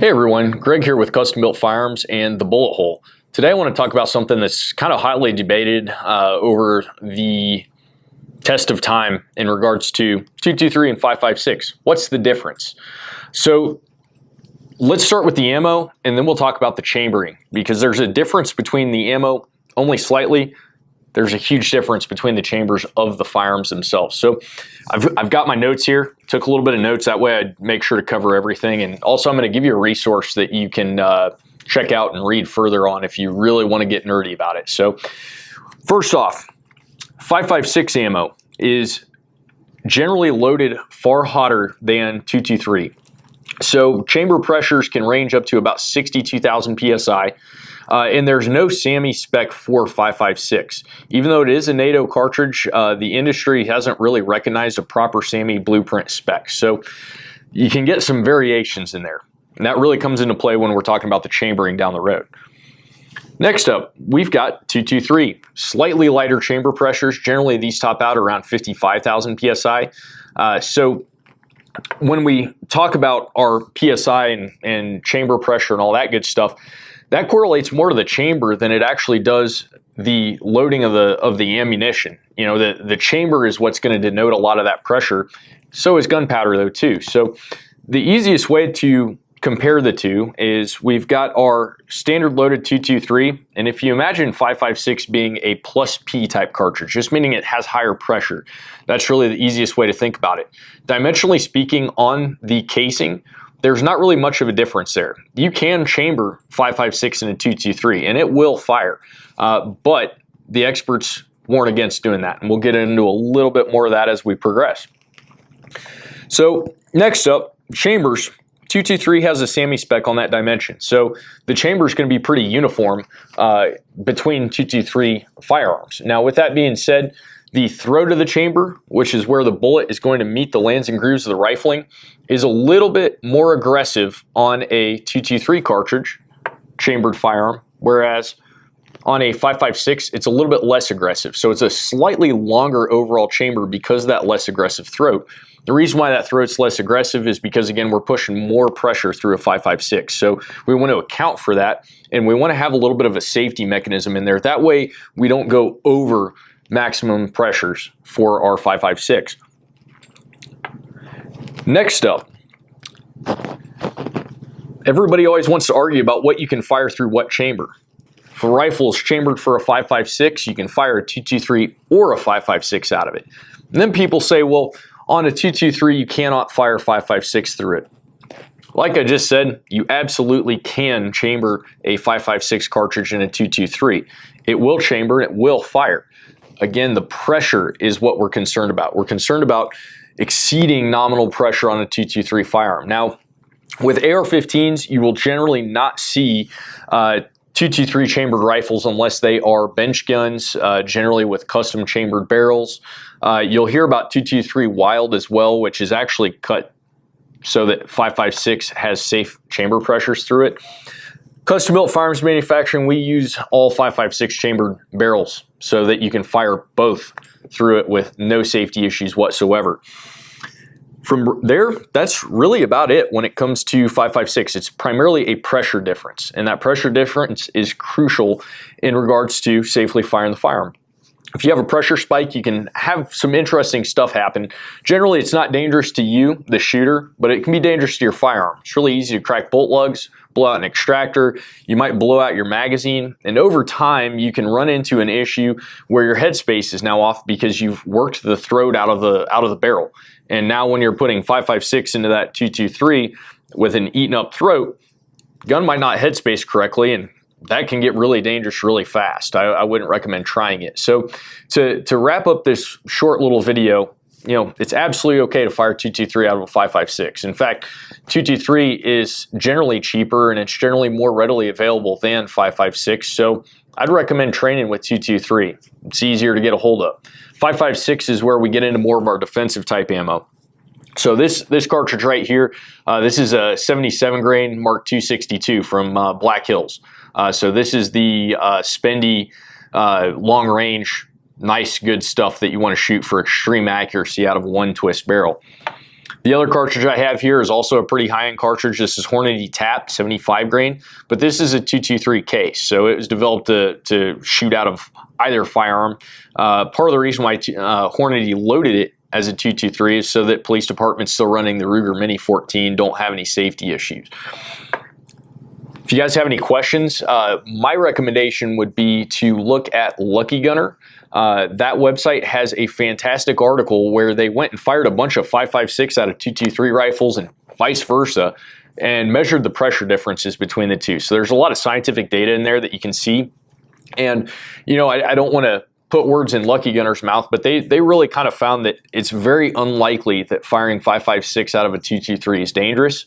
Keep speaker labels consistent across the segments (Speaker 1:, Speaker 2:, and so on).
Speaker 1: Hey everyone, Greg here with Custom Built Firearms and the Bullet Hole. Today I want to talk about something that's kind of hotly debated over the test of time in regards to 223 and 5.56. What's the difference? So let's start with the ammo and then we'll talk about the chambering, because there's a difference between the ammo only slightly. There's a huge difference between the chambers of the firearms themselves. So I've got my notes here, took a little bit of notes, that way I'd make sure to cover everything. And also I'm gonna give you a resource that you can check out and read further on if you really wanna get nerdy about it. So first off, 5.56 ammo is generally loaded far hotter than 223. So chamber pressures can range up to about 62,000 PSI. And there's no SAAMI spec for 5.56. Even though it is a NATO cartridge, the industry hasn't really recognized a proper SAAMI blueprint spec. So you can get some variations in there. And that really comes into play when we're talking about the chambering down the road. Next up, we've got 223. Slightly lighter chamber pressures. Generally, these top out around 55,000 PSI. So when we talk about our PSI and chamber pressure and all that good stuff, that correlates more to the chamber than it actually does the loading of the ammunition. You know, the chamber is what's going to denote a lot of that pressure. So is gunpowder though too. So the easiest way to compare the two is we've got our standard loaded 223, and if you imagine 5.56 being a plus P type cartridge, just meaning it has higher pressure, that's really the easiest way to think about it. Dimensionally speaking, on the casing, there's not really much of a difference there. You can chamber 5.56 in a 223 and it will fire, but the experts warn against doing that, and we'll get into a little bit more of that as we progress. So next up, chambers. 223 has a SAAMI spec on that dimension, so the chamber is going to be pretty uniform between 223 firearms. Now with that being said, the throat of the chamber, which is where the bullet is going to meet the lands and grooves of the rifling, is a little bit more aggressive on a 223 cartridge, chambered firearm, whereas on a 5.56, it's a little bit less aggressive. So it's a slightly longer overall chamber because of that less aggressive throat. The reason why that throat's less aggressive is because, again, we're pushing more pressure through a 5.56. So we want to account for that, and we want to have a little bit of a safety mechanism in there. That way we don't go over maximum pressures for our 5.56. Next up, everybody always wants to argue about what you can fire through what chamber. If a rifle is chambered for a 5.56, you can fire a 223 or a 5.56 out of it. And then people say, well, on a 223, you cannot fire 5.56 through it. Like I just said, you absolutely can chamber a 5.56 cartridge in a 223. It will chamber and it will fire. Again, the pressure is what we're concerned about. We're concerned about exceeding nominal pressure on a 223 firearm. Now, with AR-15s, you will generally not see 223 chambered rifles unless they are bench guns, generally with custom chambered barrels. You'll hear about 223 Wild as well, which is actually cut so that 5.56 has safe chamber pressures through it. Custom Built Firearms Manufacturing, we use all 5.56 chambered barrels so that you can fire both through it with no safety issues whatsoever. From there, that's really about it when it comes to 5.56. It's primarily a pressure difference, and that pressure difference is crucial in regards to safely firing the firearm. If you have a pressure spike, you can have some interesting stuff happen. Generally, it's not dangerous to you, the shooter, but it can be dangerous to your firearm. It's really easy to crack bolt lugs, blow out an extractor, you might blow out your magazine, and over time you can run into an issue where your headspace is now off because you've worked the throat out of the barrel. And now when you're putting 5.56 into that 223 with an eaten up throat, gun might not headspace correctly, and that can get really dangerous really fast. I wouldn't recommend trying it. So to wrap up this short little video, you know, it's absolutely okay to fire 223 out of a 5.56. In fact, 223 is generally cheaper and it's generally more readily available than 5.56. So I'd recommend training with 223. It's easier to get a hold of. 5.56 is where we get into more of our defensive type ammo. So this cartridge right here, this is a 77 grain Mark 262 from Black Hills. So this is the spendy, long range, nice, good stuff that you want to shoot for extreme accuracy out of one twist barrel. The other cartridge I have here is also a pretty high-end cartridge. This is Hornady Tapped 75 grain, but this is a 223 case, so it was developed to shoot out of either firearm. Part of the reason why Hornady loaded it as a 223 is so that police departments still running the Ruger Mini 14 don't have any safety issues. If you guys have any questions, my recommendation would be to look at Lucky Gunner. That website has a fantastic article where they went and fired a bunch of 5.56 out of 223 rifles and vice versa and measured the pressure differences between the two. So there's a lot of scientific data in there that you can see. And, you know, I don't want to put words in Lucky Gunner's mouth, but they really kind of found that it's very unlikely that firing 5.56 out of a 223 is dangerous.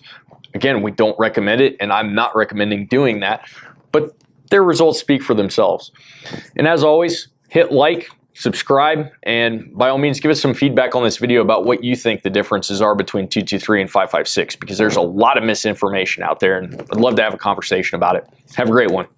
Speaker 1: Again, we don't recommend it, and I'm not recommending doing that, but their results speak for themselves. And as always, hit like, subscribe, and by all means, give us some feedback on this video about what you think the differences are between 223 and 5.56, because there's a lot of misinformation out there, and I'd love to have a conversation about it. Have a great one.